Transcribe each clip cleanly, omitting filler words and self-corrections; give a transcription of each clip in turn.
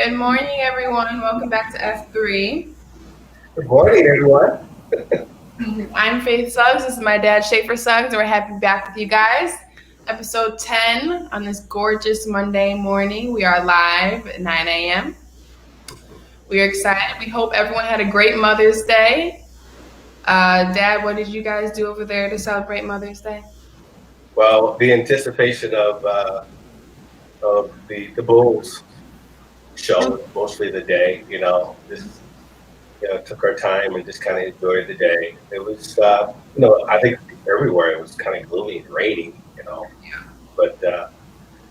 Good morning, everyone. Welcome back to F3. Good morning, everyone. I'm Faith Suggs. This is my dad, Shafer Suggs, and we're happy to be back with you guys. Episode 10 on this gorgeous Monday morning. We are live at 9 a.m. We are excited. We hope everyone had a great Mother's Day. Dad, what did you guys do over there to celebrate Mother's Day? Well, the anticipation of the Bulls show, mostly the day, just took our time and just kind of enjoyed the day. It was, I think everywhere it was kind of gloomy and rainy, but got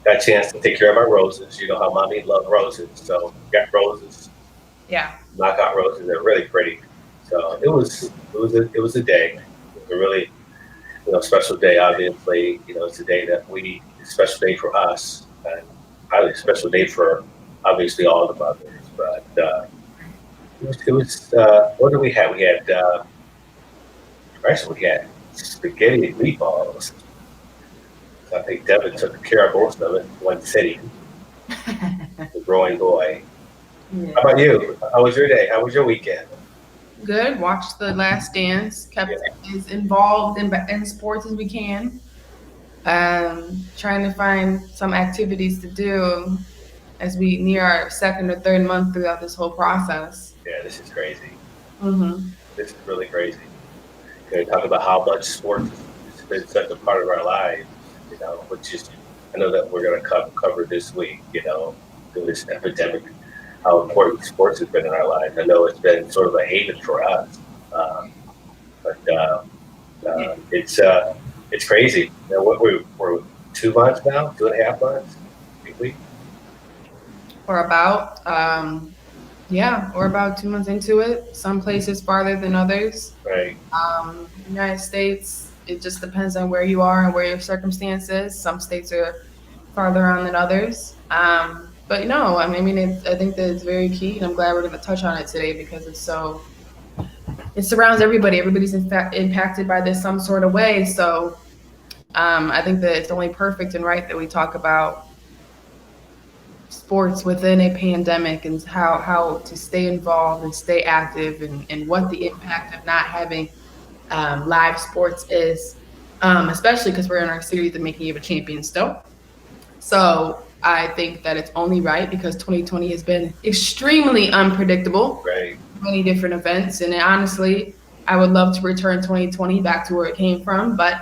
a chance to take care of my roses. You know how mommy loved roses, so got roses, Yeah. knockout roses. They're really pretty. So it was a day. It was a really special day. Obviously, it's a day that special day for us, and probably a special day for obviously all the mothers. But it was what did we have? We had spaghetti and meatballs. I think Devin took care of most of it in one sitting. The growing boy. How about you? How was your day? How was your weekend? Good. Watched The Last Dance. Kept as involved in sports as we can. Trying to find some activities to do as we near our second or third month throughout this whole process. Yeah, this is crazy. Mm-hmm. This is really crazy. Talk about how much sports has been such a part of our lives, which is, I know that we're going to cover this week, through this epidemic, how important sports has been in our lives. I know it's been sort of a haven for us, but it's crazy. What we're 2 months now, 2.5 months, think we? We're about, we're about 2 months into it. Some places farther than others. Right. United States, it just depends on where you are and where your circumstance is. Some states are farther on than others. But no, I mean, I think that it's very key, and I'm glad we're going to touch on it today because it surrounds everybody. Everybody's in fact impacted by this some sort of way. So I think that it's only perfect and right that we talk about sports within a pandemic and how to stay involved and stay active and what the impact of not having live sports is, especially because we're in our series of Making You a Champion still. So I think that it's only right because 2020 has been extremely unpredictable. Right. Many different events, and honestly, I would love to return 2020 back to where it came from, but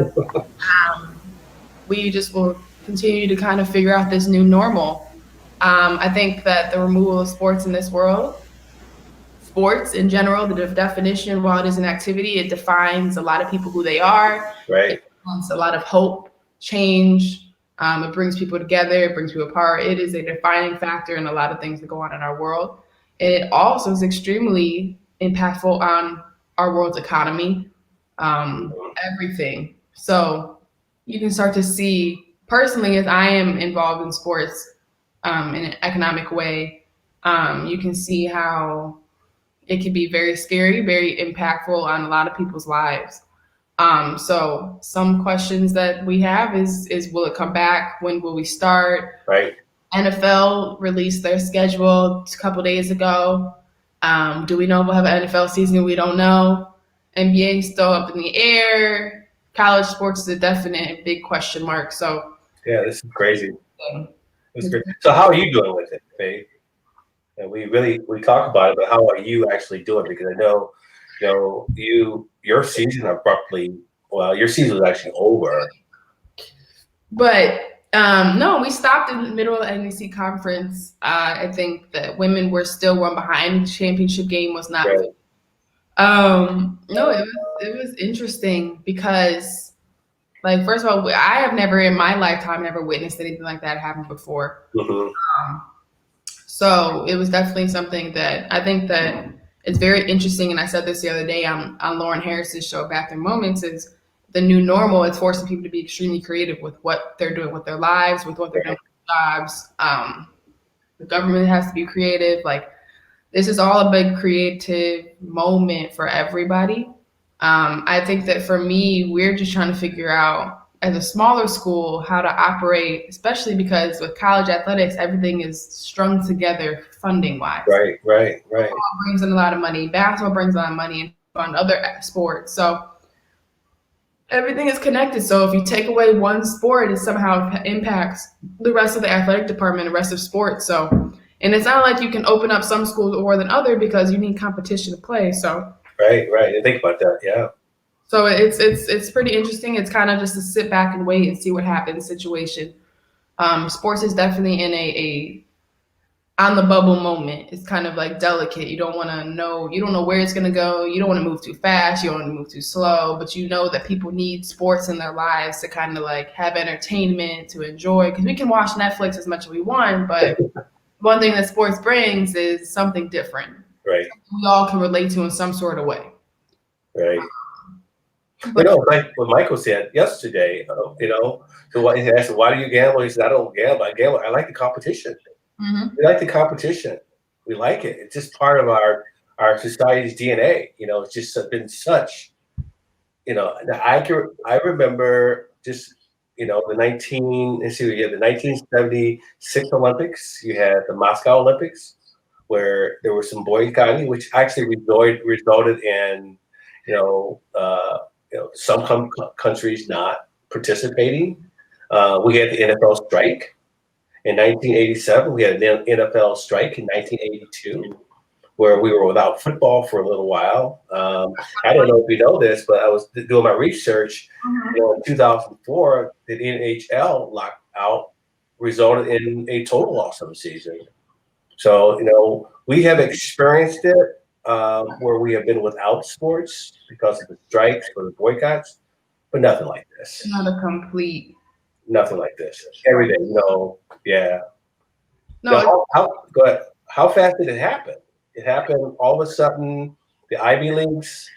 we just will continue to kind of figure out this new normal. I think that the removal of sports in this world, sports in general, the definition, while it is an activity, it defines a lot of people who they are. Right. It wants a lot of hope, change. It brings people together, it brings people apart. It is a defining factor in a lot of things that go on in our world. And it also is extremely impactful on our world's economy, everything. So you can start to see, personally, as I am involved in sports in an economic way, you can see how it can be very scary, very impactful on a lot of people's lives. So some questions that we have is will it come back? When will we start? Right. NFL released their schedule a couple days ago. Do we know if we'll have an NFL season? We don't know. NBA is still up in the air. College sports is a definite big question mark. So Yeah, this is crazy. This is great. So how are you doing with it, Faith? And we talk about it, but how are you actually doing? Because I know, your season abruptly. Well, your season was actually over. But no, we stopped in the middle of the NBC conference. I think that women were still one behind. The championship game was not. Right. No, it was interesting because, like, first of all, I have never in my lifetime never witnessed anything like that happen before. Mm-hmm. So it was definitely something that I think that it's very interesting. And I said this the other day on Lauren Harris's show, Bathroom Moments, is the new normal. It's forcing people to be extremely creative with what they're doing with their lives, with what they're doing with their jobs. The government has to be creative. Like, this is all a big creative moment for everybody. I think that for me, we're just trying to figure out as a smaller school how to operate, especially because with college athletics, everything is strung together funding wise. Right, right, right, Brings in a lot of money. Basketball brings a lot of money and fund other sports. So everything is connected. So if you take away one sport, it somehow impacts the rest of the athletic department, the rest of sports. So, and it's not like you can open up some schools more than other because you need competition to play. So, right, right. And think about that. Yeah, so it's pretty interesting. It's kind of just to sit back and wait and see what happens situation. Sports is definitely in a on the bubble moment. It's kind of like delicate. You don't want to know, you don't know where it's going to go. You don't want to move too fast. You don't want to move too slow, but you know that people need sports in their lives to kind of like have entertainment, to enjoy. Because we can watch Netflix as much as we want, but one thing that sports brings is something different. right, We all can relate to in some sort of way. right. But Like what Michael said yesterday, so why, he asked, why do you gamble? He said, I don't gamble. I gamble. I like the competition. mhm. We like the competition. We like it. It's just part of our society's DNA. It's just been such. I remember just the 1976 Olympics. You had the Moscow Olympics, where there was some boycotting, which actually resulted in you know uh, some countries not participating. We had the NFL strike in 1987. We had an NFL strike in 1982, where we were without football for a little while. I don't know if you know this, but I was doing my research. In 2004, the NHL lockout resulted in a total loss of the season. So, we have experienced it where we have been without sports because of the strikes or the boycotts, but nothing like this. Not a complete. Nothing like this. Every day, yeah. No, Now, go ahead. How fast did it happen? It happened all of a sudden. The Ivy Leagues,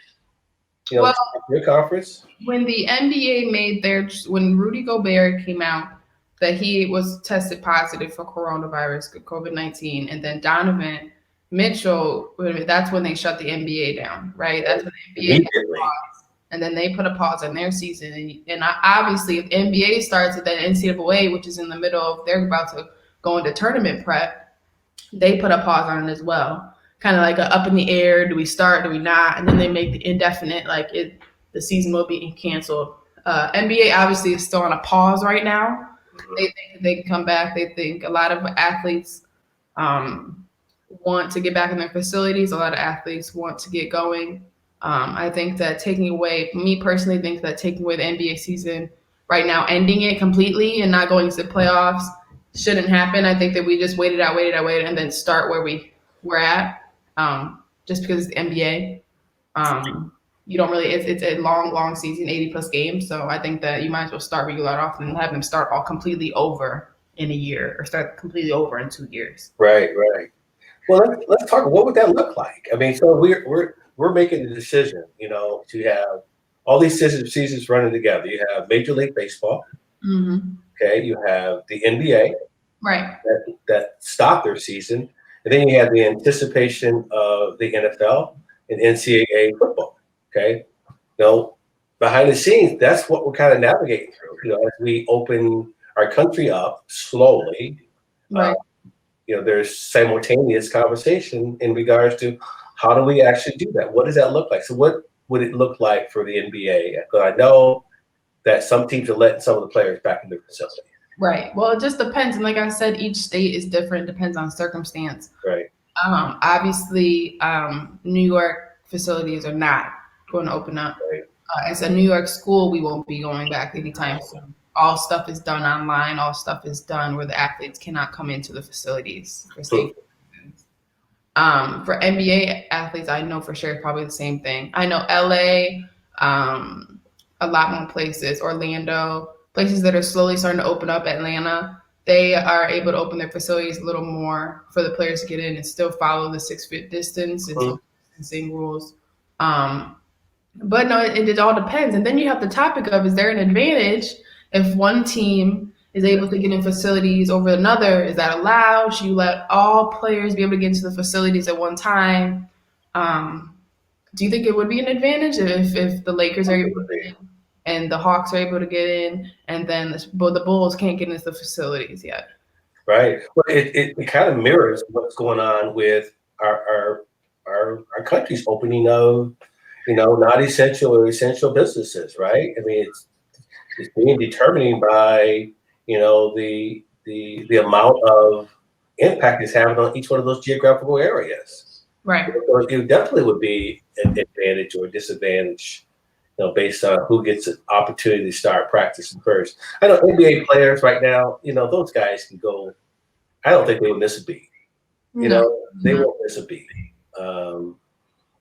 well, your conference. when the NBA made when Rudy Gobert came out that he was tested positive for coronavirus, COVID-19, and then Donovan Mitchell, that's when they shut the NBA down, right? That's when the NBA Immediately. and then they put a pause on their season. And obviously, if the NBA starts at the NCAA, which is in the middle of they're about to go into tournament prep, they put a pause on it as well. Kind of like a up in the air. Do we start? Do we not? And then they make the indefinite, like the season will be canceled. NBA obviously is still on a pause right now. They think they can come back. They think a lot of athletes um, want to get back in their facilities. A lot of athletes want to get going. I think that me personally, think that taking away the NBA season right now, ending it completely and not going to the playoffs shouldn't happen. I think that we just waited out, and then start where we were at. Just because it's the NBA, you don't really. It's a long season, 80 plus games. So I think that you might as well start where you let off and have them start all completely over in a year, or start completely over in 2 years. Right, right. Well, let's talk. What would that look like? I mean, so we're making the decision, to have all these seasons running together. You have Major League Baseball. Mm-hmm. Okay, you have the NBA Right. that stopped their season, and then you have the anticipation of the NFL and NCAA football. Okay, behind the scenes, that's what we're kind of navigating through. As we open our country up slowly, uh, Right. there's simultaneous conversation in regards to how do we actually do that? What does that look like? So, what would it look like for the NBA? Because I know that some teams are letting some of the players back in their facility. Right. Well, it just depends. And like I said, each state is different, depends on circumstance. Right. Obviously, New York facilities are not going to open up. Right. As a New York school, we won't be going back anytime soon. All stuff is done online. All stuff is done where the athletes cannot come into the facilities for safety reasons. For NBA athletes, I know for sure it's probably the same thing. I know LA, a lot more places, Orlando, places that are slowly starting to open up, Atlanta, they are able to open their facilities a little more for the players to get in and still follow the 6 feet distance and social distancing rules. Um, but no, it all depends. And then you have the topic of, is there an advantage if one team is able to get in facilities over another? Is that allowed? Should you let all players be able to get into the facilities at one time? Do you think it would be an advantage if the Lakers are able to get in and the Hawks are able to get in, and then the Bulls can't get into the facilities yet. Right. Well, it kind of mirrors what's going on with our our our country's opening of, not essential or essential businesses, right? I mean, it's being determined by, the amount of impact it's having on each one of those geographical areas. Right. So it definitely would be an advantage or a disadvantage, based on who gets an opportunity to start practicing first. I know NBA players right now, those guys can go. I don't think they would miss a beat. No. They No. won't miss a beat. Um,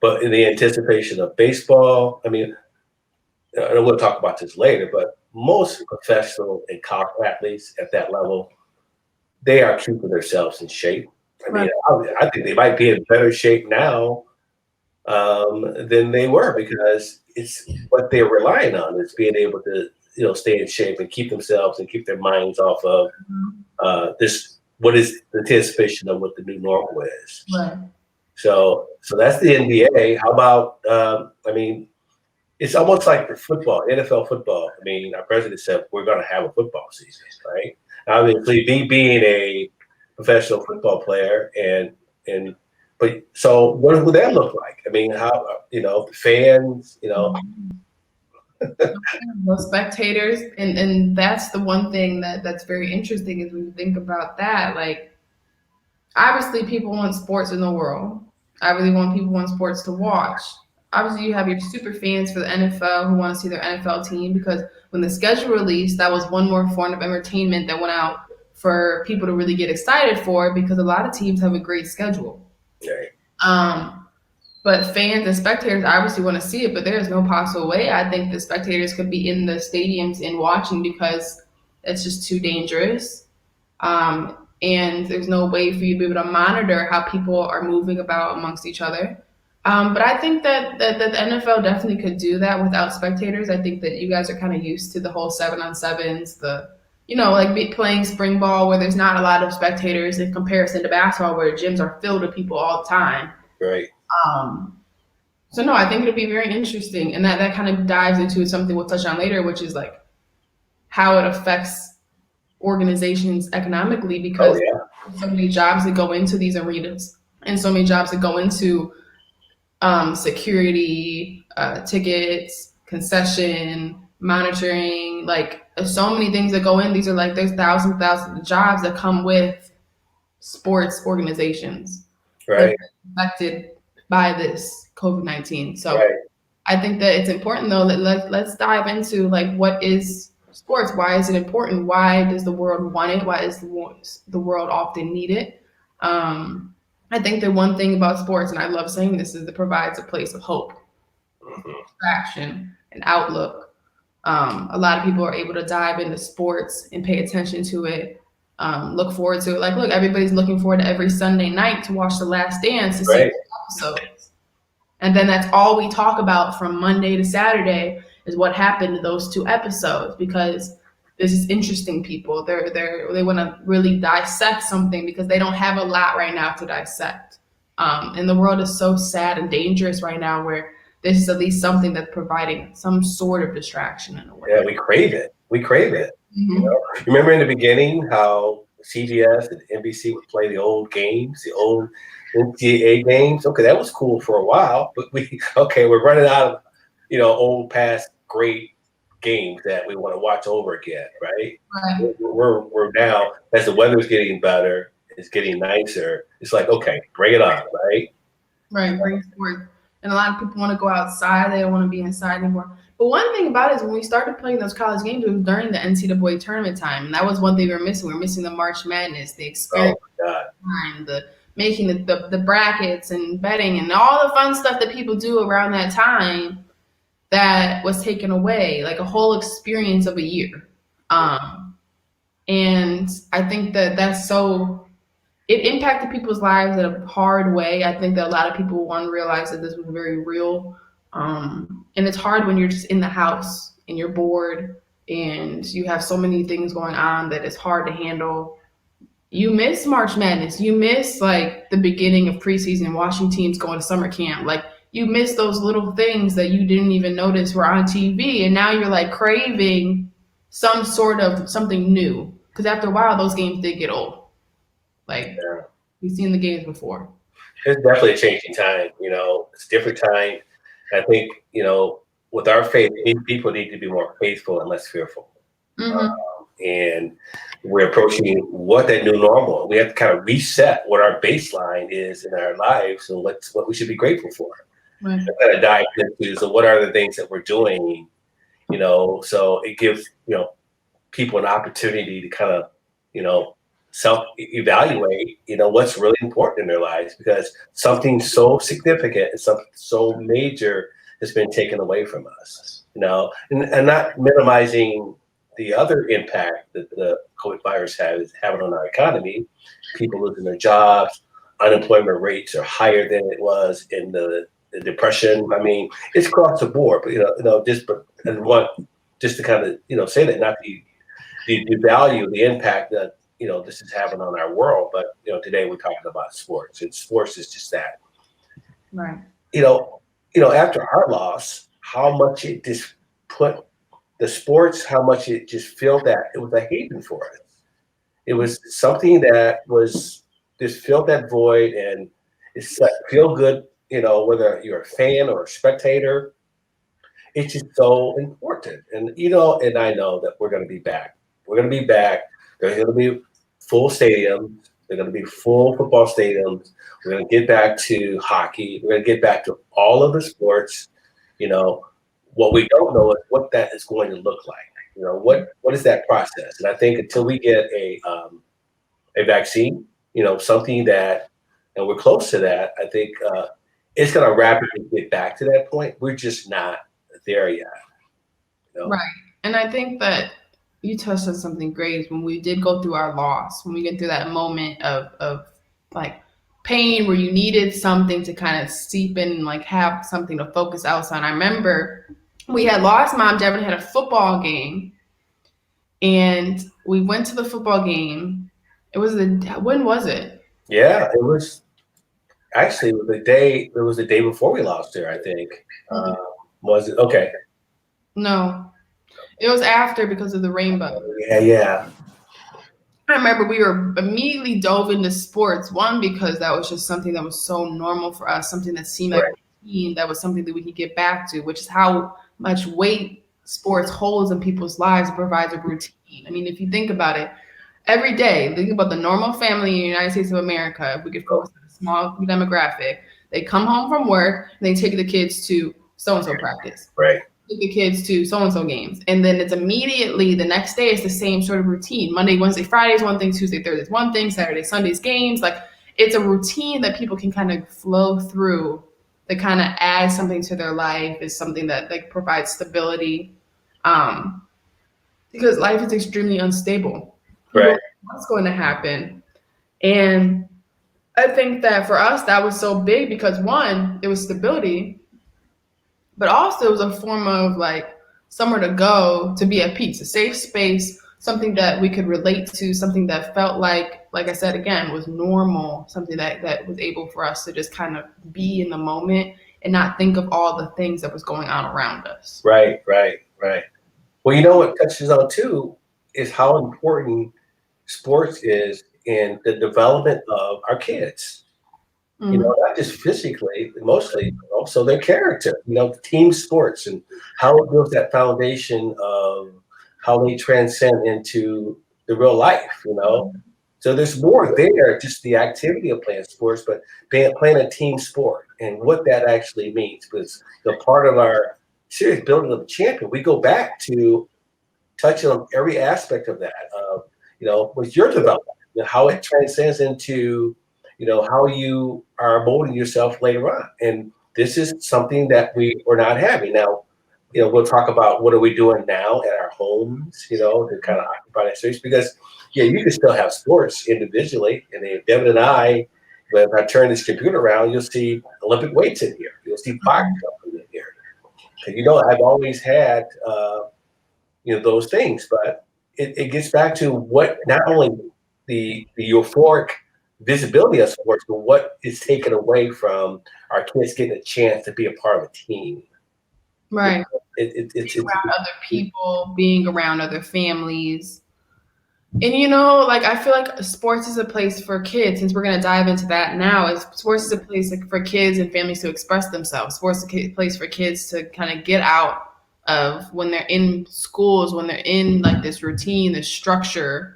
but in the anticipation of baseball, I mean, and we'll talk about this later, but most professional and college athletes at that level, they are keeping themselves in shape. I mean, Right. I think they might be in better shape now than they were because it's what they're relying on is being able to, stay in shape and keep themselves and keep their minds off of this. What is the anticipation of what the new normal is? Right. So that's the NBA. How about? I mean, it's almost like the football, NFL football. I mean, our president said we're going to have a football season, right? Obviously, me being a professional football player, but so what would that look like? I mean, how the fans, The spectators, and that's the one thing that's very interesting is when you think about that. Like, obviously, people want sports in the world. I really want people want sports to watch. Obviously, you have your super fans for the NFL who want to see their NFL team because when the schedule released, that was one more form of entertainment that went out for people to really get excited for because a lot of teams have a great schedule. right, Um, but fans and spectators obviously want to see it, but there's no possible way I think the spectators could be in the stadiums and watching because it's just too dangerous. And there's no way for you to be able to monitor how people are moving about amongst each other. But I think that the NFL definitely could do that without spectators. I think that you guys are kind of used to the whole 7-on-7s, like playing spring ball where there's not a lot of spectators in comparison to basketball where gyms are filled with people all the time. right, Um, so no, I think it'll be very interesting, and that kind of dives into something we'll touch on later, which is like how it affects organizations economically oh because yeah, so many jobs that go into these arenas and so many jobs that go into security, tickets, concession, monitoring. Like there's so many things that go in. These are like there's thousands of jobs that come with sports organizations that are right, affected by this COVID-19. So right. I think that it's important though that let's dive into like what is sports? Why is it important? Why does the world want it? Why does the world often need it? I think the one thing about sports, and I love saying this, is it provides a place of hope, Mhm. action, and outlook. A lot of people are able to dive into sports and pay attention to it, look forward to it. Like, look, everybody's looking forward to every Sunday night to watch The Last Dance to see Right, the episode. And then that's all we talk about from Monday to Saturday is what happened to those two episodes because this is interesting people. They want to really dissect something because they don't have a lot right now to dissect. And the world is so sad and dangerous right now where this is at least something that's providing some sort of distraction in a yeah, way. we crave it. We crave it. Mm-hmm. Remember in the beginning how CBS and NBC would play the old games, the old NCAA games. Okay, that was cool for a while, but we're running out of old past great games that we want to watch over again, right? Right. We're now as the weather's getting better, it's getting nicer. It's like okay, bring it on, right? Right, bring forth. And a lot of people want to go outside. They don't want to be inside anymore. But one thing about it is when we started playing those college games, it was during the NCAA tournament time. And that was one thing we were missing. We were missing the March Madness, the Oh experience, my God, time, the making the brackets and betting and all the fun stuff that people do around that time that was taken away, like a whole experience of a year. And I think that that's so it impacted people's lives in a hard way. I think that a lot of people want to realize that this was very real. And it's hard when you're just in the house and you're bored and you have so many things going on that it's hard to handle. You miss March Madness. You miss like the beginning of preseason, watching teams going to summer camp. Like you miss those little things that you didn't even notice were on TV, and now you're like craving some sort of something new. Because after a while, those games did get old. Like Yeah. we've seen the games before. It's definitely a changing time. It's a different time. I think with our faith, people need to be more faithful and less fearful. Mm-hmm. And we're approaching what that new normal. We have to kind of reset what our baseline is in our lives and what we should be grateful for. Right. And kind of dive into, so what are the things that we're doing, so it gives people an opportunity to kind of self evaluate what's really important in their lives, because something so significant and something so major has been taken away from us, and not minimizing the other impact that the COVID virus is having on our economy. People losing their jobs, unemployment rates are higher than it was in the depression. I mean, it's across the board, but and what just to kind of say that, not the value, the impact that this is having on our world. But today we're talking about sports, and sports is just that. Right. You know, after our loss, how much it just put the sports, how much it just filled that. It was a haven for us. It was something that was just filled that void, and it's like feel good. Whether you're a fan or a spectator, it's just so important. And I know that we're going to be back. We're going to be back. There's going to be full stadiums. They're going to be full football stadiums. We're going to get back to hockey. We're going to get back to all of the sports. You know, what we don't know is what that is going to look like. What is that process? And I think until we get a vaccine, something that, and we're close to that, I think it's going to rapidly get back to that point. We're just not there yet. Right. And I think that you touched on something great when we did go through our loss, when we get through that moment of like pain where you needed something to kind of seep in and like have something to focus else on. I remember we had lost mom. Devin had a football game and we went to the football game. It was when was it? Yeah, it was actually the day. It was the day before we lost her, I think. Uh, was it okay? No, it was after because of the rainbow. Yeah, yeah. I remember we were immediately dove into sports. One, because that was just something that was so normal for us, something that seemed like Right, routine, that was something that we could get back to, which is how much weight sports holds in people's lives. It provides a routine. I mean, if you think about it, every day, think about the normal family in the United States of America. If we could focus on a small demographic, they come home from work and they take the kids to so and so practice, right, take the kids to so and so games, and then it's immediately the next day is the same sort of routine. Monday, Wednesday, Friday is one thing, Tuesday, Thursday is one thing, Saturday, Sunday's games. Like it's a routine that people can kind of flow through. That kind of adds something to their life. Is something that like provides stability, um, because life is extremely unstable. You don't right, know what's going to happen, and I think that for us that was so big because one, it was stability, but also it was a form of like somewhere to go to be at peace, a safe space, something that we could relate to, something that felt like I said again, was normal, something that was able for us to just kind of be in the moment and not think of all the things that was going on around us. right, right, right. Well, what touches on too is how important sports is in the development of our kids. Mm-hmm. Not just physically, mostly, but also their character. Team sports and how it builds that foundation of how they transcend into the real life. So there's more there, just the activity of playing sports, but playing a team sport and what that actually means. Because the part of our series building of the champion, we go back to touching on every aspect of that. With your development, how it transcends into, how you are molding yourself later on. And this is something that we're not having now. We'll talk about what are we doing now at our homes, to kind of occupy that space, because yeah, you can still have sports individually. And then Devin and I, if I turn this computer around, you'll see Olympic weights in here. You'll see boxing in here. And I've always had those things, but it gets back to what not only the euphoric visibility of sports, but what is taken away from our kids getting a chance to be a part of a team. You Right. know, it's Around other people, being around other families. And like I feel like sports is a place for kids. Since we're gonna dive into that now, is sports is a place like, for kids and families to express themselves. Sports is a place for kids to kind of get out of when they're in schools, when they're in like this routine, this structure.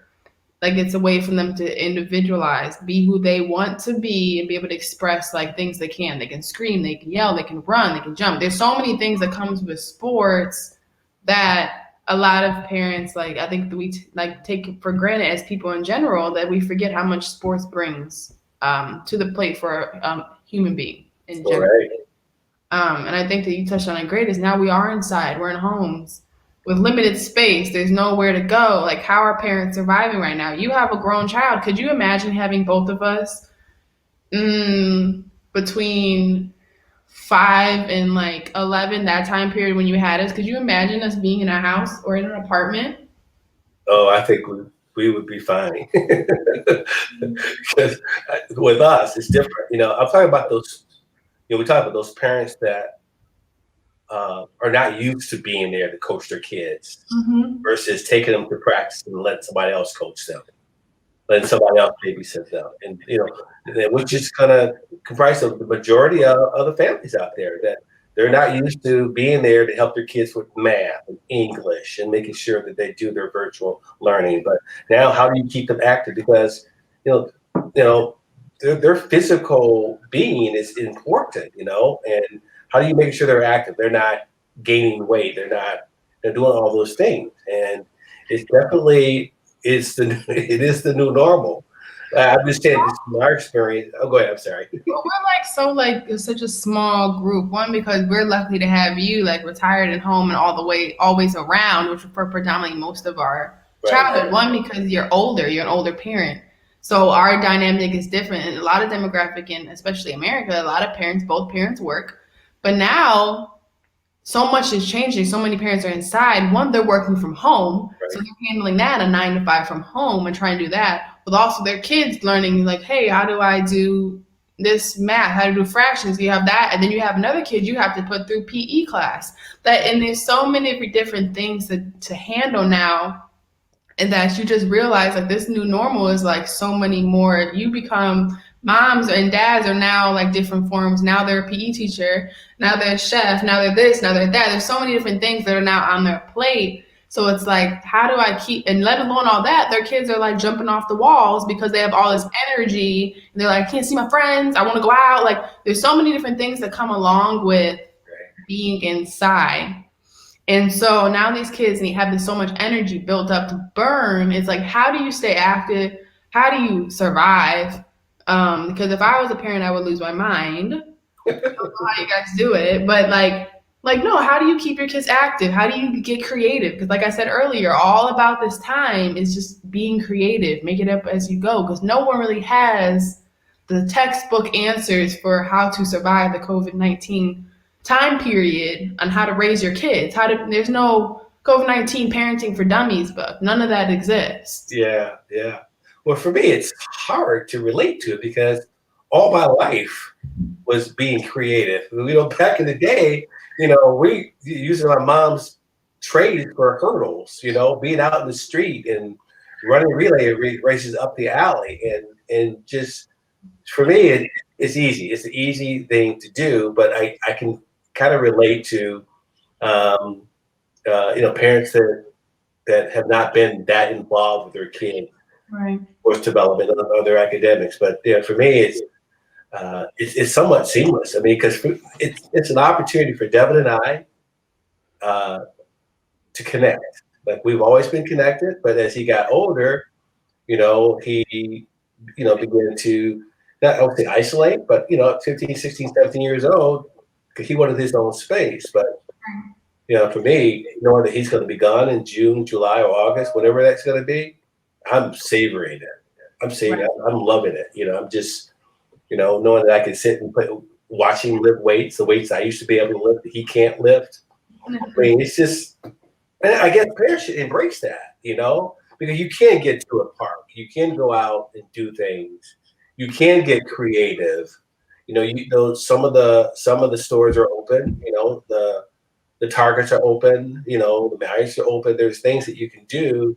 Like it's a way for them to individualize, be who they want to be, and be able to express like things they can. They can scream, they can yell, they can run, they can jump. There's so many things that comes with sports that a lot of parents like. I think we like take for granted as people in general that we forget how much sports brings to the plate for a human being in all general. right. And I think that you touched on it great is now we are inside, we're in homes with limited space. There's nowhere to go. Like, how are parents surviving right now? You have a grown child. Could you imagine having both of us between 5 and like 11, that time period when you had us? Could you imagine us being in a house or in an apartment? Oh, I think we would be fine. Because with us, it's different. I'm talking about those. We talk about those parents that are not used to being there to coach their kids Mm-hmm. versus taking them to practice and letting somebody else coach them, letting somebody else babysit them, and which is kind of comprised of the majority of the families out there that they're not used to being there to help their kids with math and English and making sure that they do their virtual learning. But now, how do you keep them active? Because you know, you know, their physical being is important, and how do you make sure they're active? They're not gaining weight. They're doing all those things, and it's definitely it is the new normal. I'm just saying, this is my experience. Oh, go ahead. I'm sorry. Well, we're like so like such a small group. One, because we're lucky to have you like retired at home and all the way always around, which for predominantly most of our Right. childhood. One, because you're older, you're an older parent. So our dynamic is different. And a lot of demographic in especially America, a lot of parents, both parents work. But now so much is changing. So many parents are inside. One, they're working from home, so Right. they're handling that a 9 to 5 from home and trying to do that. But also their kids learning like, hey, how do I do this math? How to do fractions? You have that, and then you have another kid you have to put through PE class. That and there's so many different things to handle now, and that you just realize like this new normal is like so many more. You become moms and dads are now like different forms. Now they're a PE teacher, now they're a chef, now they're this, now they're that. There's so many different things that are now on their plate. So it's like, how do I keep, and let alone all that, their kids are like jumping off the walls because they have all this energy. And they're like, I can't see my friends. I want to go out. Like, there's so many different things that come along with being inside. And so now these kids need having so much energy built up to burn. It's like, how do you stay active? How do you survive? Because if I was a parent, I would lose my mind. How you guys do it, but like no, how do you keep your kids active? How do you get creative? Because like I said earlier, all about this time is just being creative, make it up as you go. Because no one really has the textbook answers for how to survive the COVID-19 time period on how to raise your kids. There's no COVID-19 parenting for dummies book. None of that exists. Yeah, yeah. Well, for me, it's hard to relate to because all my life was being creative. Back in the day, we using my mom's trade for hurdles. Being out in the street and running relay races up the alley, and just for me, it's easy. It's an easy thing to do, but I can kind of relate to um, parents that have not been that involved with their kids' Right. course development or their academics. But for me, it's somewhat seamless. I mean, because it's an opportunity for Devin and I uh, to connect. Like we've always been connected, but as he got older, he began to not I would say isolate, but at 15, 16, 17 years old, because he wanted his own space. But for me, knowing that he's going to be gone in June, July, or August, whatever that's going to be, I'm savoring it. I'm savoring it. I'm loving it. I'm just, knowing that I can sit and watch him lift weights, the weights I used to be able to lift that he can't lift. I mean, it's just, and I guess parents should embrace that, because you can get to a park, you can go out and do things, you can get creative. Some of the stores are open. The Targets are open. The Marriotts are open. There's things that you can do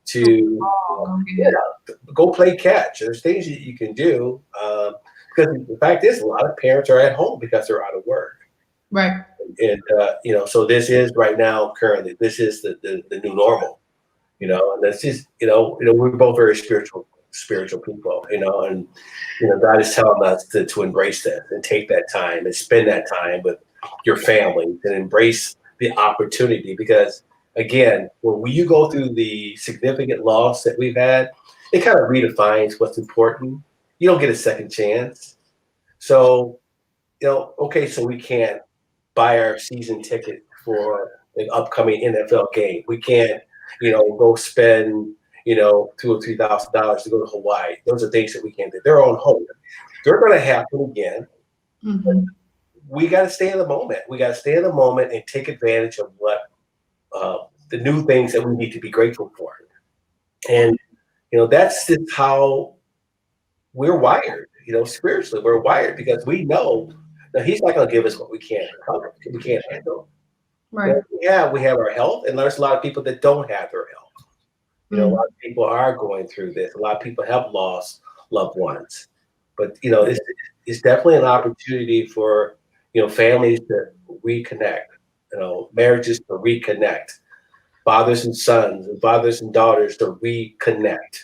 to Oh, go get it. yeah, go play catch. There's things that you can do because the fact is, a lot of parents are at home because they're out of work. Right. And so this is right now currently this is the new normal, and that's just we're both very spiritual people, and God is telling us to embrace that and take that time and spend that time with your family and embrace the opportunity, because again, when you go through the significant loss that we've had, it kind of redefines what's important. You don't get a second chance. So okay, so we can't buy our season ticket for an upcoming NFL game. We can't, go spend, $2,000 or $3,000 to go to Hawaii. Those are things that we can't do. They're on hold. They're going to happen again. Mm-hmm. We got to stay in the moment. We got to stay in the moment and take advantage of what uh, the new things that we need to be grateful for. And that's just how we're wired. Spiritually, we're wired because we know that He's not going to give us what we can't cover, we can't handle. Right. Yeah, we have our health, and there's a lot of people that don't have their health. A Mm-hmm. lot of people are going through this. A lot of people have lost loved ones, but it's definitely an opportunity for families to reconnect. Marriages to reconnect, fathers and sons, and fathers and daughters to reconnect.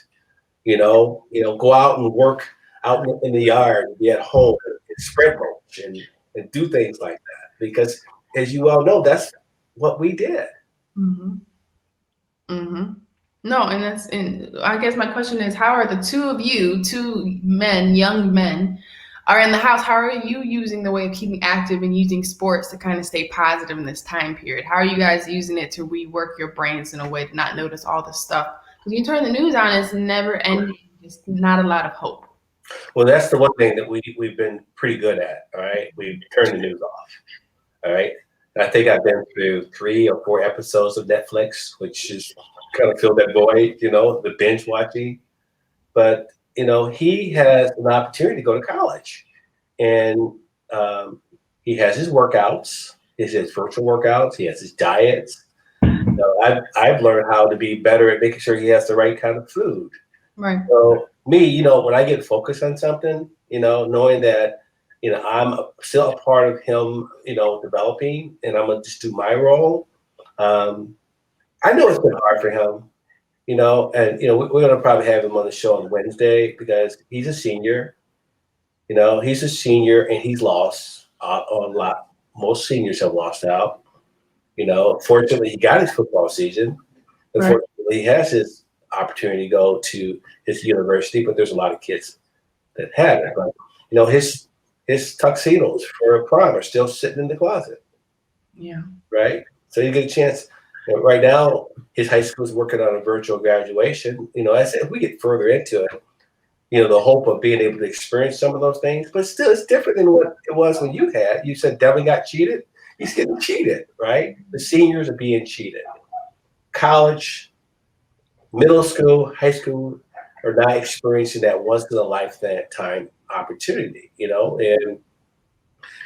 Go out and work out in the yard, be at home, and spread mulch and do things like that. Because as you all know, that's what we did. Mm-hmm. Mm-hmm. No, and I guess my question is, how are the two of you, two men, young men, are in the house? How are you using the way of keeping active and using sports to kind of stay positive in this time period? How are you guys using it to rework your brains in a way to not notice all the stuff? Because you turn the news on, it's never ending. It's not a lot of hope. Well, that's the one thing that we've been pretty good at. All right, we've turned the news off. All right, and I think I've been through 3 or 4 episodes of Netflix, which is kind of fill that void, the binge watching. But he has an opportunity to go to college, and um, he has his workouts, his virtual workouts. He has his diets. I've learned how to be better at making sure he has the right kind of food. Right. So me, when I get focused on something, knowing that, I'm still a part of him, developing, and I'm gonna just do my role. Um, I know it's been hard for him, and we're gonna probably have him on the show on Wednesday because he's a senior. He's a senior and he's lost on a lot. Most seniors have lost out. Fortunately, he got his football season. Right. Unfortunately, he has his opportunity to go to his university, but there's a lot of kids that have it. But his tuxedos for prom are still sitting in the closet, Yeah. right? So you get a chance. Right now, his high school is working on a virtual graduation. As if we get further into it, the hope of being able to experience some of those things, but still, it's different than what it was when you had. You said Devin got cheated. He's getting cheated, right? The seniors are being cheated. College, middle school, high school are not experiencing that once in a lifetime opportunity, and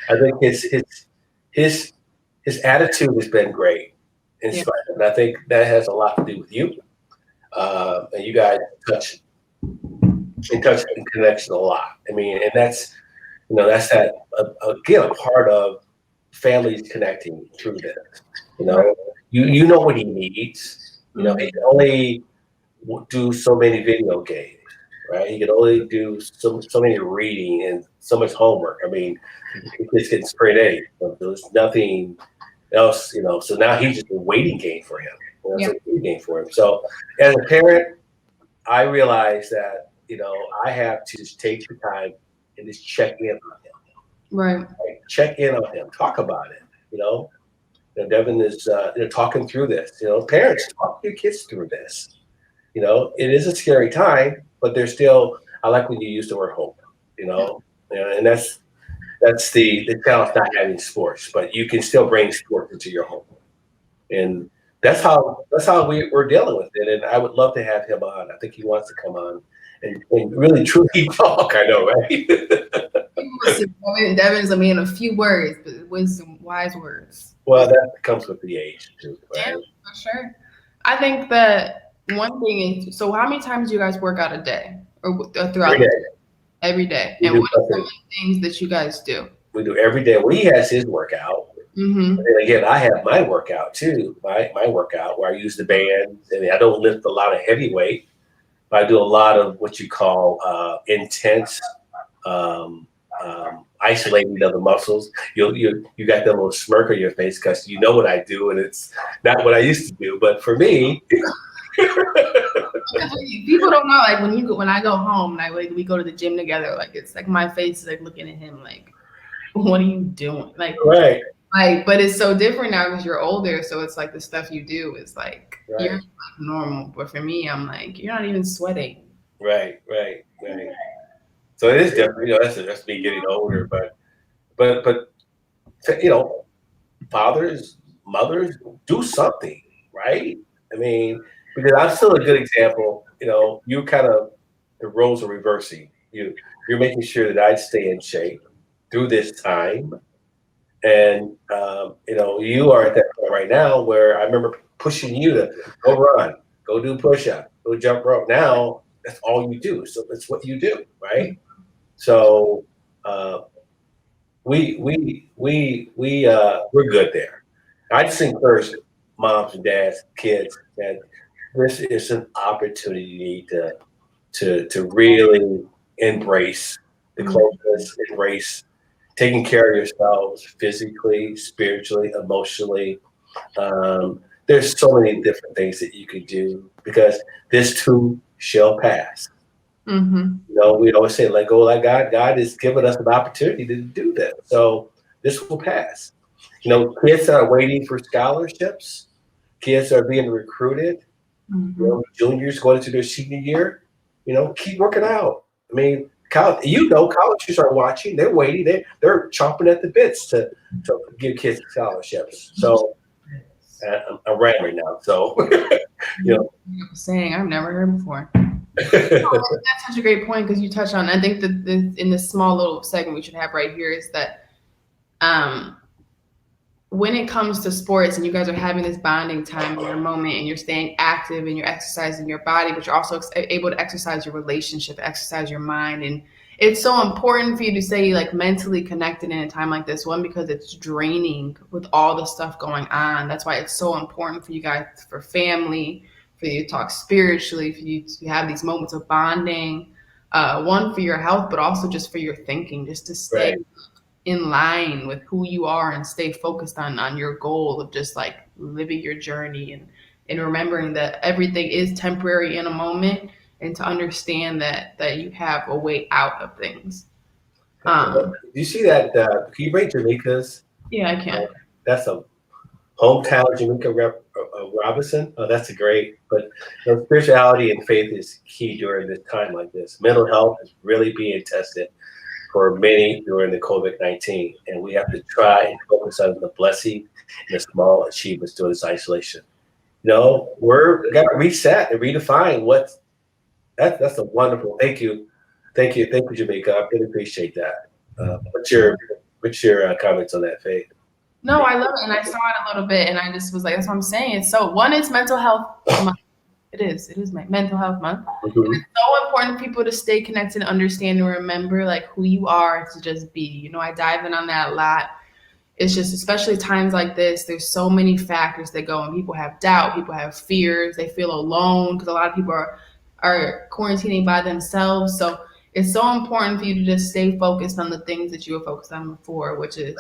I think his his attitude has been great in Yeah. spite of it. And I think that has a lot to do with you. And you guys touch and connection a lot. I mean, and that's that again a part of families connecting through this. You Right. know, you know what he needs. He Mm-hmm. can only do so many video games, right? He can only do so many reading and so much homework. I mean, he's getting straight A. There's nothing else, So now he's just a waiting game for him. It's Yeah. a waiting game for him. So as a parent, I realize that I have to just take the time and just check in on him. Right. Right? Check in on him. Talk about it. Devin is talking through this. Parents, talk to your kids through this. It is a scary time, but there's still. I like when you use the word hope. And that's the challenge not having sports, but you can still bring sports into your home, and that's how we're dealing with it. And I would love to have him on. I think he wants to come on and really truly talk. I know, right? People would say Devin's a man of few words, but wisdom, wise words. Well, that comes with the age too, Yeah, right? for sure. I think that one thing is, so how many times do you guys work out a day or Every throughout the day every day? we And do what are some of something. the things that you guys do? We do every day. Well, he has his workout. Mm-hmm. And again, I have my workout too. My workout where I use the bands, and I don't lift a lot of heavy weight. But I do a lot of what you call intense um, isolating of the muscles. You got that little smirk on your face because you know what I do, and it's not what I used to do. But for me, People don't know, like when I go home, like we go to the gym together, like it's like my face is like looking at him like, what are you doing? right, But it's so different now because you're older, so it's like the stuff you do is like you're right, like normal. But for me, I'm like, you're not even sweating. right. So it is different. You know, that's me getting older. But you know, fathers, mothers, do something, right? I mean, because I'm still a good example. You know, you kind of the roles are reversing. You're making sure that I stay in shape through this time, and you know, you are at that point right now where I remember pushing you to go run, go do push up, go jump rope. Now that's all you do. So that's what you do, right? So uh, we're good there. I just encourage moms and dads, kids that this is an opportunity to really embrace the Mm, closeness, embrace taking care of yourselves physically, spiritually, emotionally. There's so many different things that you could do because this too shall pass. mm-hmm. You know, we always say, let go like God. God has given us an opportunity to do that. So this will pass. You know, kids are waiting for scholarships, kids are being recruited, you Mm-hmm. know, juniors going into their senior year, you know, keep working out. I mean, college, you know, colleges are watching, they're waiting, they're chomping at the bits to give kids scholarships. So I'm rambling now. So, you know, Saying I've never heard before. That's such a great point because you touched on. I think that in this small little segment we should have right here is that um, when it comes to sports and you guys are having this bonding time in your moment and you're staying active and you're exercising your body, but you're also able to exercise your relationship, exercise your mind. And it's so important for you to stay like mentally connected in a time like this. One, because it's draining with all the stuff going on. That's why it's so important for you guys, for family, for you to talk spiritually, for you to have these moments of bonding. One, for your health, but also just for your thinking, just to stay right. in line with who you are and stay focused on your goal of just like living your journey and remembering that everything is temporary in a moment and to understand that you have a way out of things. Do you see that? Can you rate Jamaica's? Yeah, I can. That's a hometown Jamaica Robinson. Oh, that's a great. But you know, spirituality and faith is key during this time like this. Mental health is really being tested for many during the COVID-19, and we have to try and focus on the blessing and the small achievements during this isolation. You know, we're got to reset and redefine what that's a wonderful. Thank you, Jamaica. I really appreciate that. What's your comments on that, Faith? No, I love it, and I saw it a little bit, and I just was like, that's what I'm saying. It's so one is mental health month. It is my mental health month. Mhm. So important for people to stay connected, understand, and remember like who you are to just be. You know, I dive in on that a lot. It's just especially times like this, there's so many factors that go and people have doubt, people have fears, they feel alone because a lot of people are quarantining by themselves. So it's so important for you to just stay focused on the things that you were focused on before, which is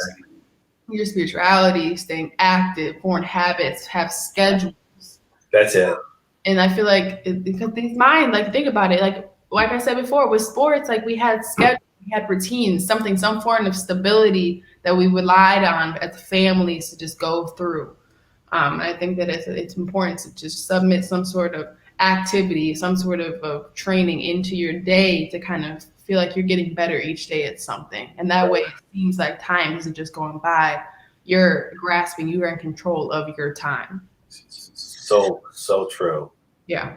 your spirituality, staying active, foreign habits, have schedules. That's it. And I feel like because these mind, like think about it, like I said before, with sports, like we had schedules, we had routines, something, some form of stability that we relied on as families to just go through. And I think that it's important to just submit some sort of activity, some sort of training into your day to kind of feel like you're getting better each day at something. And that way it seems like time isn't just going by. You're grasping, you're in control of your time. So true. Yeah.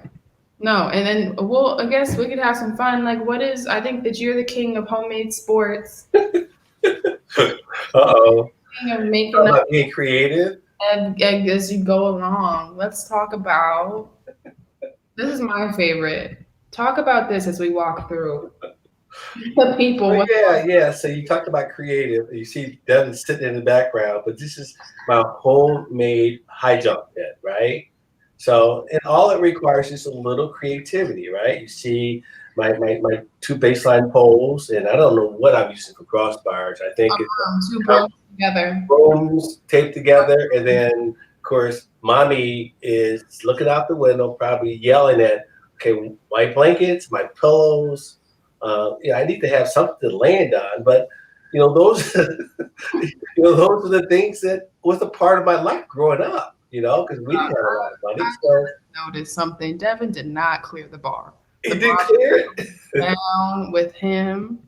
No, and then well, I guess we could have some fun. Like, what is? I think that you're the king of homemade sports, Uh-oh. king of making Talking up about being creative. as you go along. Let's talk about. This is my favorite. Talk about this as we walk through the people. Oh yeah, yeah. So you talked about creative. You see Devin sitting in the background, but this is my homemade high jump pit, right? So and all it requires is a little creativity, right? You see my two baseline poles, and I don't know what I'm using for crossbars. I think it's Two a bros together. rooms taped together, and then of course, mommy is looking out the window, probably yelling at, "Okay, my blankets, my pillows. Yeah, I need to have something to land on." But those, those are the things that was a part of my life growing up. Because we didn't have a lot of money, so Notice something. Devin did not clear the bar. The it did bar clear it. down with him.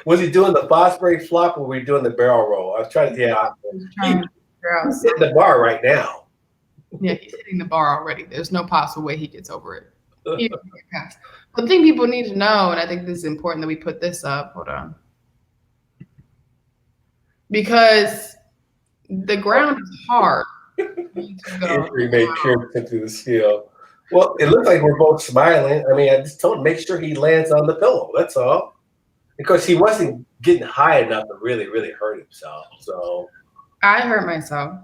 Was he doing the Fosbury flop, or were we doing the barrel roll? I was trying to. Yeah, He's he, trying to figure out he's hitting the bar right now. yeah, he's hitting the bar already. There's no possible way he gets over it. He doesn't get past. The thing people need to know, and I think this is important that we put this up. Hold on, because the ground is hard. You need to go. Injury made Puritan through the skill. Well, it looked like we're both smiling. I mean, I just told him make sure he lands on the pillow. That's all. Because he wasn't getting high enough to really, really hurt himself. So, I hurt myself.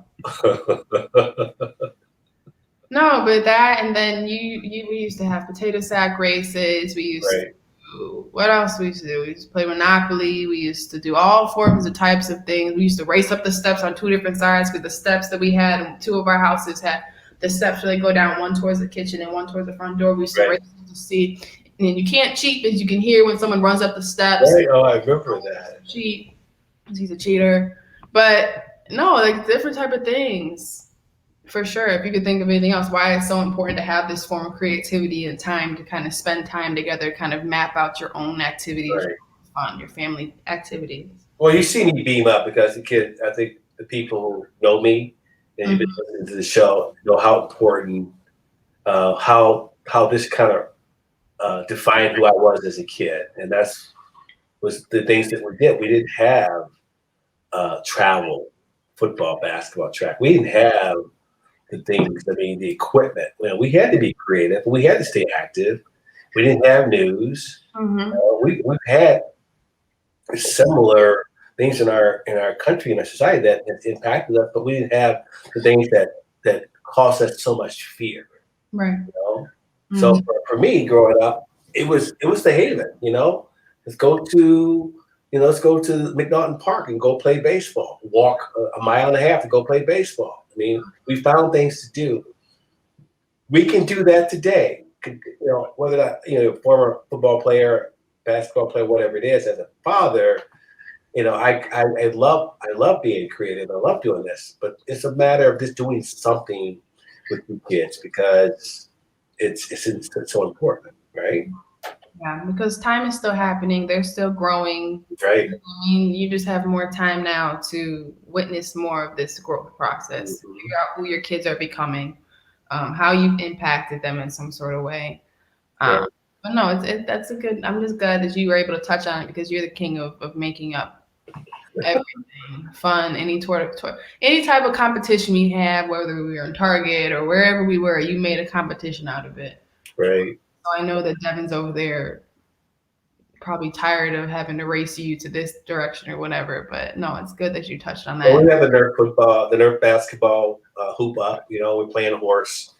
No, but that, and then we used to have potato sack races. We used to right, do, what else we used to do? We used to play Monopoly. We used to do all forms of types of things. We used to race up the steps on two different sides because the steps that we had in two of our houses had the steps where they go down one towards the kitchen and one towards the front door. We used to right, race to see, and then you can't cheat because you can hear when someone runs up the steps. right. Oh, I remember that. Cheat because he's a cheater, but no, like different type of things. For sure. If you could think of anything else, why it's so important to have this form of creativity and time to kind of spend time together, kind of map out your own activities, Right. fun, your family activities. Well, you see me beam up because the kid, I think the people who know me and you've been Hmm. listening to the show know how important, how this kind of defined who I was as a kid. And that's was the things that we did. We didn't have travel, football, basketball, track. We didn't have the things. I mean, the equipment. We had to be creative. We had to stay active. We didn't have news. Hmm. We've had similar things in our country and our society that has impacted us, but we didn't have the things that caused us so much fear. Right. You know, so Hmm. for me growing up, it was the haven. Let's go to let's go to McNaughton Park and go play baseball. Walk a mile and a half to go play baseball. I mean, we found things to do. We can do that today. Whether that former football player, basketball player, whatever it is, as a father, I love being creative. I love doing this, but it's a matter of just doing something with your kids because it's so important, right? Yeah, because time is still happening. They're still growing. Right. I mean, you just have more time now to witness more of this growth process, Mhm. figure out who your kids are becoming, how you've impacted them in some sort of way. Um, Right. but no, that's a good. I'm just glad that you were able to touch on it because you're the king of making up everything fun. Any type of competition we had, whether we were in Target or wherever we were, you made a competition out of it. Right. So I know that Devin's over there probably tired of having to race you to this direction or whatever. But no, it's good that you touched on Well, that. we have the Nerf football, the Nerf basketball hoop up. We're playing horse.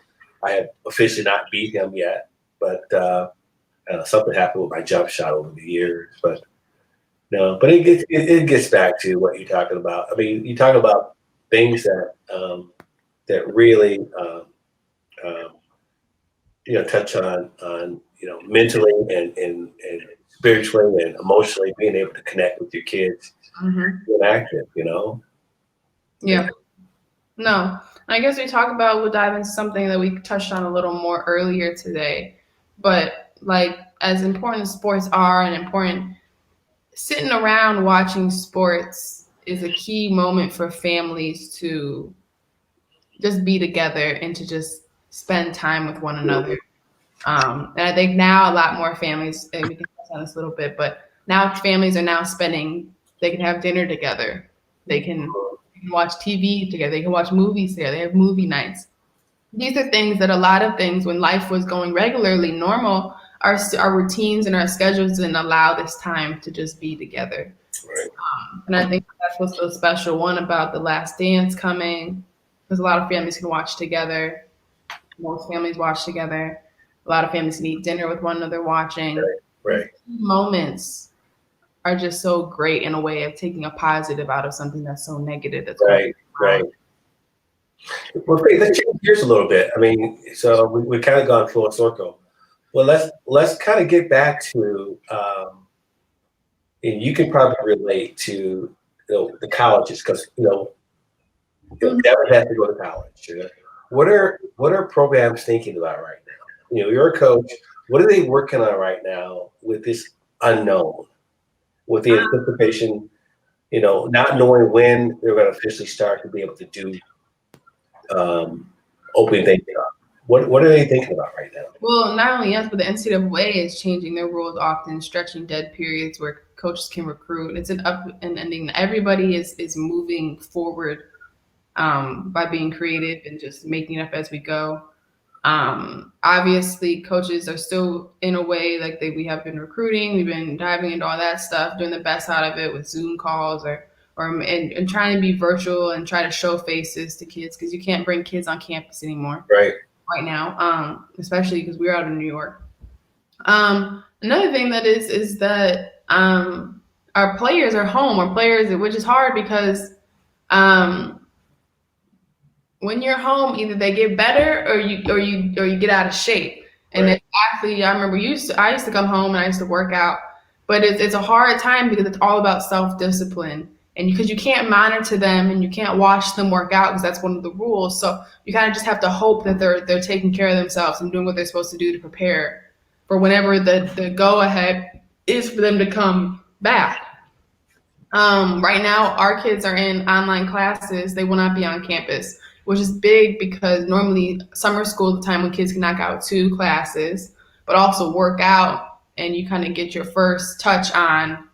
I have officially not beat him yet, but something happened with my jump shot over the years. But no, but it gets back to what you're talking about. I mean, you talk about things that really um, touch on mentally and spiritually and emotionally being able to connect with your kids, Hmm. being active. And Yeah. No, I guess we talk about we'll dive into something that we touched on a little more earlier today. But like as important as sports are and important sitting around watching sports is a key moment for families to just be together and to just spend time with one another. Mhm. And I think now a lot more families, and we can touch on this a little bit, but now families are now spending, they can have dinner together. They can watch TV together. They can watch movies together. They have movie nights. These are things that a lot of things when life was going regularly normal, our routines and our schedules didn't allow this time to just be together. Right. And I think that's what's so special. One about the last dance coming, because a lot of families can watch together. Most families watch together. A lot of families can eat dinner with one another watching. Right. These Right. moments are just so great in a way of taking a positive out of something that's so negative that's going Right. on. Right. Well, great. Let's change gears a little bit. I mean, so we've kind of gone full circle. Well, let's kind of get back to, and you can probably relate to the colleges because Devin has to go to college. What are programs thinking about right now? You're a coach. What are they working on right now with this unknown, with the anticipation, not knowing when they're going to officially start to be able to do um, opening things up. What are they thinking about right now? Well, not only us, but the NCAA is changing their rules often, stretching dead periods where coaches can recruit. It's an up and ending. Everybody is moving forward by being creative and just making it up as we go. Obviously, coaches are still in a way like we have been recruiting. We've been diving into all that stuff, doing the best out of it with Zoom calls and trying to be virtual and try to show faces to kids because you can't bring kids on campus anymore Right. right now, especially because we're out of New York. Another thing that is that our players are home. Our players, which is hard because um, when you're home, either they get better or you get out of shape. And Right. it's actually, I remember I used to come home and I used to work out, but it's a hard time because it's all about self discipline. And because you can't monitor them and you can't watch them work out because that's one of the rules. So you kind of just have to hope that they're taking care of themselves and doing what they're supposed to do to prepare for whenever the go ahead is for them to come back. Right now, our kids are in online classes. They will not be on campus, which is big because normally summer school is the time when kids can knock out two classes, but also work out and you kind of get your first touch on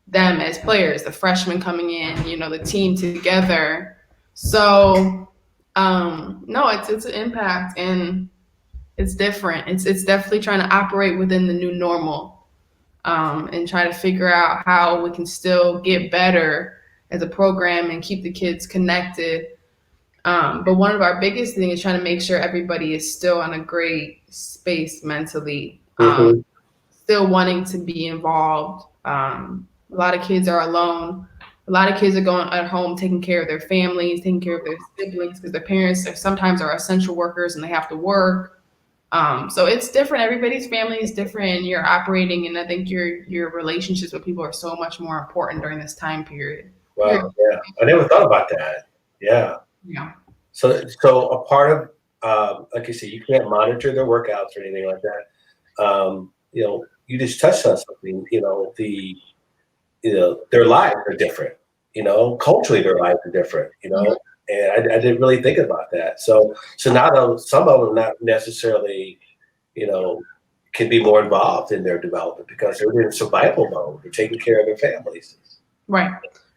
them as players, the freshmen coming in, the team together. So, no, it's an impact and it's different. It's definitely trying to operate within the new normal and try to figure out how we can still get better as a program and keep the kids connected. But one of our biggest things is trying to make sure everybody is still on a great space mentally, Hmm. still wanting to be involved. A lot of kids are alone. A lot of kids are going at home taking care of their families, taking care of their siblings because their parents sometimes are essential workers and they have to work. So it's different. Everybody's family is different, and you're operating, and I think your relationships with people are so much more important during this time period. Period. Wow. Yeah. I never thought about that. Yeah. Yeah. So a part of, like you said, you can't monitor their workouts or anything like that. You just touched on something. Their lives are different. Culturally their lives are different. And I didn't really think about that. So now some of them not necessarily, you know, can be more involved in their development because they're in survival mode. They're taking care of their families. Right.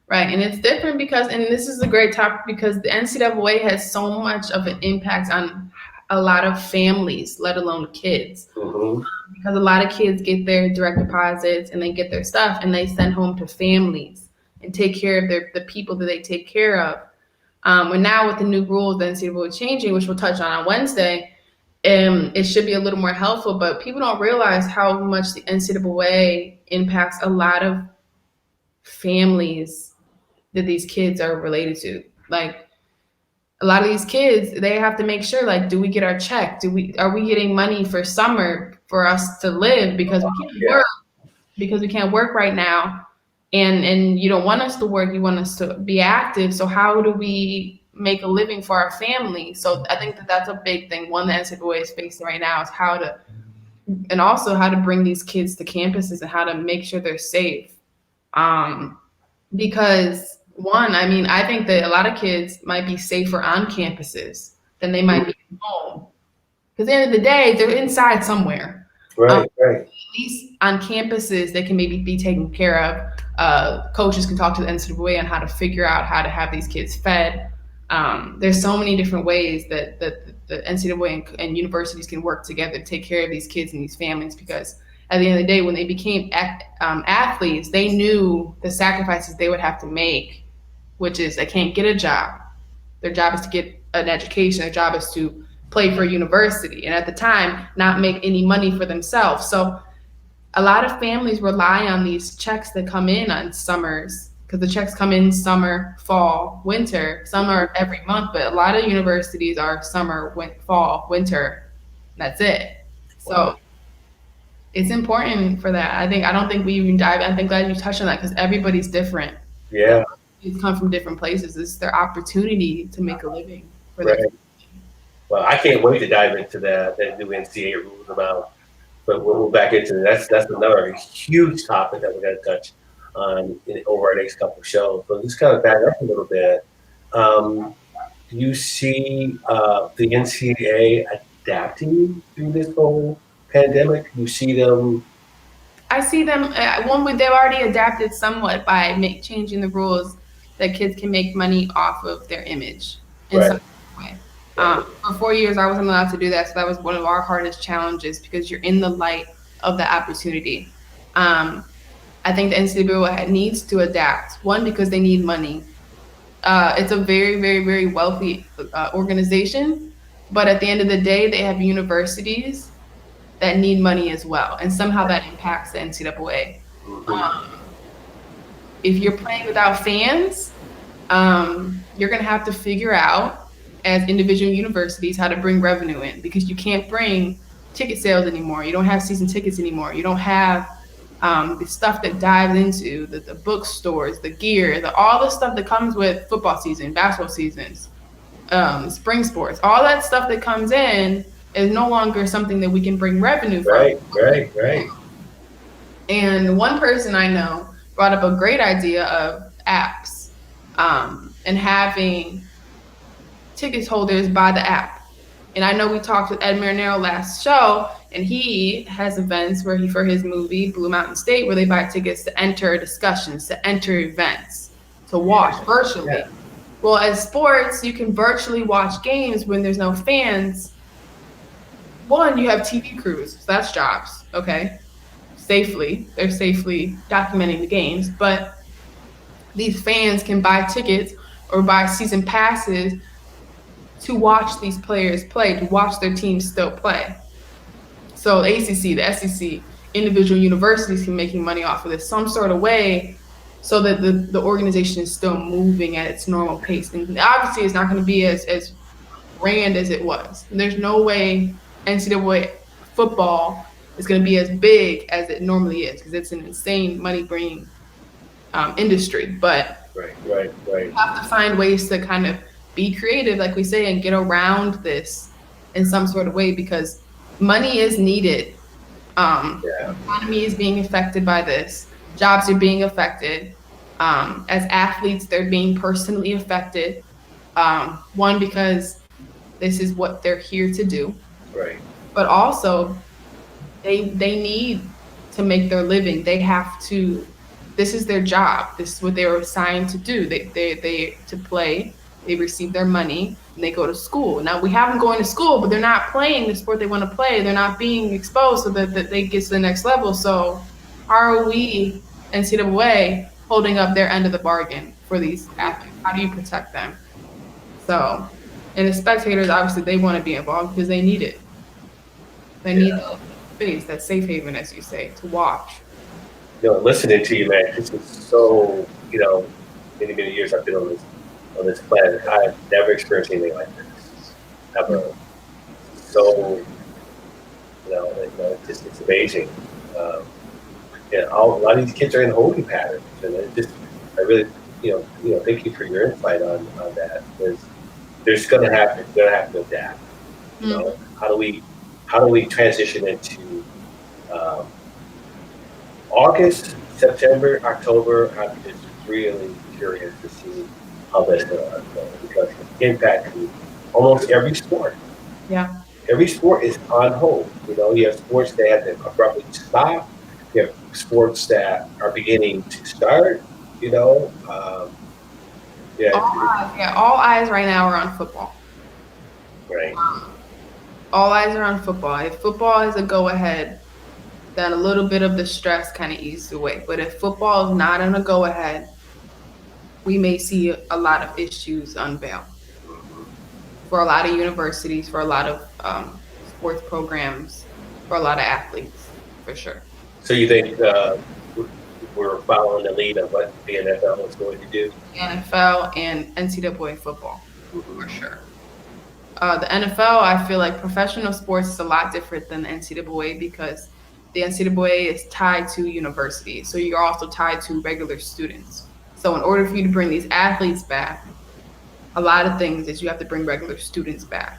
Right. And it's different because, and this is a great topic because the NCAA has so much of an impact on a lot of families, let alone kids. Hmm. Because a lot of kids get their direct deposits and they get their stuff and they send home to families and take care of the people that they take care of. And now with the new rules, the NCAA changing, which we'll touch on Wednesday, it should be a little more helpful. But people don't realize how much the NCAA impacts a lot of families that these kids are related to. Like a lot of these kids, they have to make sure, like, do we get our check? Are we getting money for summer for us to live because Yeah. we can't work right now, and you don't want us to work, you want us to be active. So how do we make a living for our family? So I think that that's a big thing. One that NCAA is facing right now is and also how to bring these kids to campuses and how to make sure they're safe. Um, because one, I mean, I think that a lot of kids might be safer on campuses than they might be at home. Because at the end of the day, they're inside somewhere. Right, right. At least on campuses, they can maybe be taken care of. Coaches can talk to the NCAA on how to figure out how to have these kids fed. There's so many different ways that the NCAA and universities can work together to take care of these kids and these families because at the end of the day, when they became athletes, they knew the sacrifices they would have to make, which is they can't get a job. Their job is to get an education. Their job is to play for a university. And at the time, not make any money for themselves. So a lot of families rely on these checks that come in on summers because the checks come in summer, fall, winter. Some are every month, but a lot of universities are summer, fall, winter. That's it. Wow. So it's important for that. I don't think we even dive. I think glad you touched on that because everybody's different. Yeah, Kids come from different places. It's their opportunity to make a living for their. right. Well, I can't wait to dive into that new NCAA rules about. But we'll move back into that's another huge topic that we're going to touch on over our next couple of shows. So just kind of back up a little bit. Um, do you see the NCAA adapting through this whole pandemic? Do you see them? I see them. They've already adapted somewhat by changing the rules that kids can make money off of their image in Right, some way. right, For 4 years, I wasn't allowed to do that, so that was one of our hardest challenges because you're in the light of the opportunity. Um, I think the NCAA needs to adapt. One, because they need money. It's a very, very, very wealthy organization, but at the end of the day, they have universities that need money as well, and somehow that impacts the NCAA. mm-hmm, Um, if you're playing without fans, you're going to have to figure out as individual universities how to bring revenue in because you can't bring ticket sales anymore. You don't have season tickets anymore. You don't have the stuff that dives into the bookstores, the gear, all the stuff that comes with football season, basketball seasons, spring sports. All that stuff that comes in is no longer something that we can bring revenue from. right, right, right, And one person I know brought up a great idea of apps and having ticket holders buy the app. And I know we talked with Ed Marinero last show, and he has events where for his movie, Blue Mountain State, where they buy tickets to enter discussions, to enter events, to watch virtually. yeah, Well, as sports, you can virtually watch games when there's no fans. One, you have TV crews, so that's jobs, okay? Safely. They're safely documenting the games, but these fans can buy tickets or buy season passes to watch these players play, to watch their teams still play. So the ACC, the SEC, individual universities can making money off of this some sort of way so that the organization is still moving at its normal pace. And obviously it's not going to be as grand as it was. There's no way NCAA football is going to be as big as it normally is because it's an insane money bringing industry. But right, right, right. you have to find ways to kind of be creative, like we say, and get around this in some sort of way because money is needed. Yeah, The economy is being affected by this. Jobs are being affected. As athletes, they're being personally affected. One, because this is what they're here to do, right, but also they need to make their living. They have to. This is their job. This is what they were assigned to do. They to play. They receive their money and they go to school. Now we have them going to school, but they're not playing the sport they want to play. They're not being exposed so that they get to the next level. So how are we NCAA holding up their end of the bargain for these athletes? How do you protect them? So, and the spectators obviously they want to be involved because they need it. They need yeah. that space, that safe haven, as you say, to watch. Listening to you, man, this is so, many, many years I've been on this planet. I've never experienced anything like this. Ever. So, it's amazing. Um, a lot of these kids are in holding patterns, and I really, thank you for your insight on that. Because there's gonna have to adapt. Mm. How do we transition into um, August, September, October? I'm just really curious to see how that's going to unfold because it's impacting almost every sport. Yeah. every sport is on hold. You know, you have sports that have to abruptly stop. You have sports that are beginning to start. You know, yeah, All eyes right now are on football. right. All eyes are on football. If football is a go ahead, then a little bit of the stress kind of eases away. But if football is not on a go ahead, we may see a lot of issues unveil Mhm. for a lot of universities, for a lot of sports programs, for a lot of athletes, for sure. So you think we're following the lead of what the NFL is going to do? NFL and NCAA football, Hmm. for sure. The NFL, I feel like professional sports is a lot different than the NCAA because the NCAA is tied to universities. So you're also tied to regular students. So in order for you to bring these athletes back, a lot of things is you have to bring regular students back.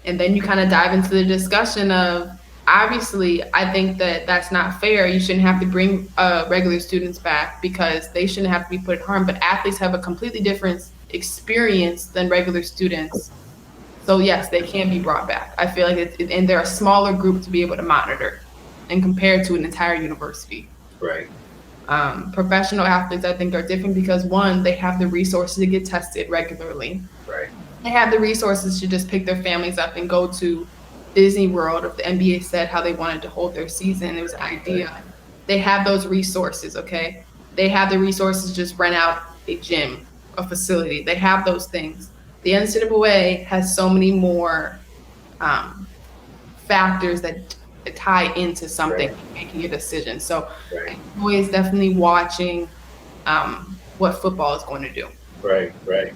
And then you kind of dive into the discussion of obviously, I think that that's not fair. You shouldn't have to bring regular students back because they shouldn't have to be put in harm. But athletes have a completely different experience than regular students, so yes, they can be brought back. I feel like and they're a smaller group to be able to monitor, and compared to an entire university. Right, Professional athletes, I think, are different because one, they have the resources to get tested regularly. right, They have the resources to just pick their families up and go to Disney World. If the NBA said how they wanted to hold their season, it was an right, idea. They have those resources. Okay, they have the resources to just rent out a gym, a facility. They have those things. The NCAA has so many more um, factors that tie into something, right, making a decision. So right, I'm always definitely watching what football is going to do. right, right.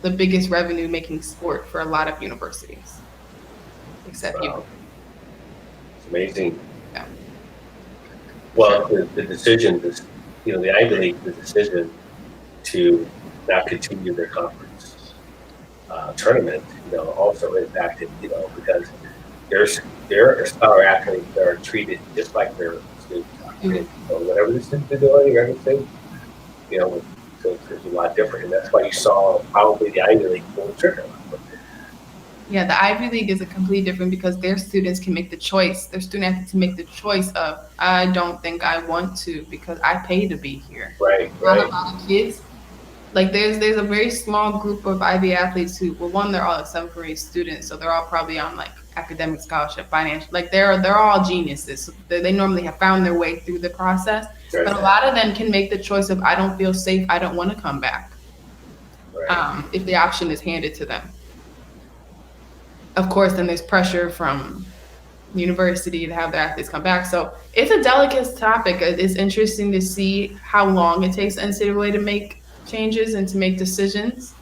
The biggest revenue making sport for a lot of universities, except you. Wow, it's amazing. Yeah, for sure. Well, the decision, this, you know, the Ivy League, the decision to not continue their conference tournament, you know, also impacted, you know, because there's there are star athletes that are treated just like their students are. And so whatever the students are doing, everything, you know, so it's a lot different, and that's why you saw probably the Ivy League pull the trigger. Yeah, the Ivy League is a completely different because their students can make the choice. Their student athletes can make the choice of I don't think I want to because I pay to be here. Right, Not a right, lot of kids. Like there's a very small group of IB athletes who, well, one, they're all seventh grade students, so they're all probably on like academic scholarship, financial, like they're all geniuses. So they normally have found their way through the process, but a right, lot of them can make the choice of I don't feel safe, I don't want to come back, right, if the option is handed to them. Of course, then there's pressure from university to have the athletes come back. So it's a delicate topic. It's interesting to see how long it takes NCAA to make changes and to make decisions.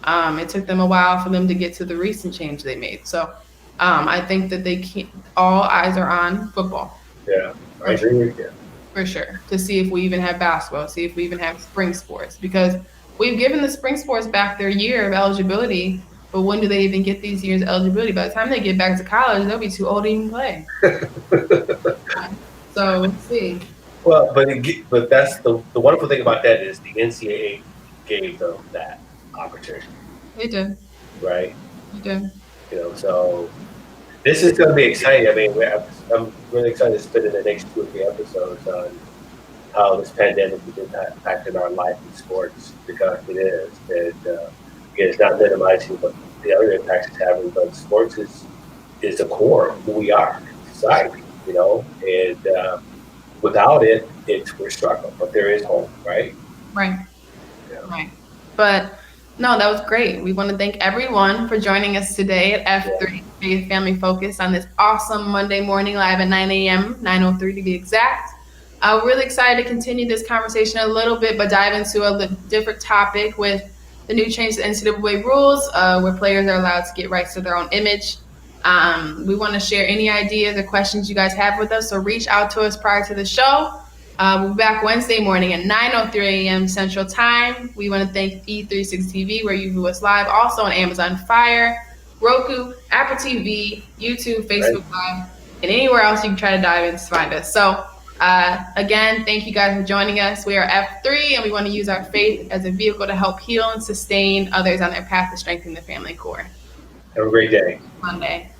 It took them a while for them to get to the recent change they made. So I think that they can't. All eyes are on football yeah, I for sure, agree with you. for sure. To see if we even have basketball, see if we even have spring sports, because we've given the spring sports back their year of eligibility. But when do they even get these years of eligibility? By the time they get back to college, they'll be too old to even play. So let's see. Well, but that's the wonderful thing about that is the NCAA gave them that opportunity, They do. right? They do. You know, so this is going to be exciting. I mean, I'm really excited to spend in the next 2 or 3 episodes on how this pandemic is impacting our life in sports, because it is. And again, it's not minimizing what the other impacts it's having, but sports is the core of who we are in society. You know, and without it, we're struggling. But there is hope, right? Right. Yeah. Right. But no, that was great. We want to thank everyone for joining us today at Yeah. F3 Faith Family Focus on this awesome Monday morning live at 9 a.m., 9:03 to be exact. We're really excited to continue this conversation a little bit, but dive into a different topic with the new change to NCAA rules, where players are allowed to get rights to their own image. We want to share any ideas or questions you guys have with us, so reach out to us prior to the show. We'll be back Wednesday morning at 9:03 a.m. Central Time. We want to thank E36 TV, where you view us live, also on Amazon Fire, Roku, Apple TV, YouTube, Right. Facebook Live, and anywhere else you can try to dive in to find us. So, again, thank you guys for joining us. We are F3, and we want to use our faith as a vehicle to help heal and sustain others on their path to strengthen the family core. Have a great day. Monday.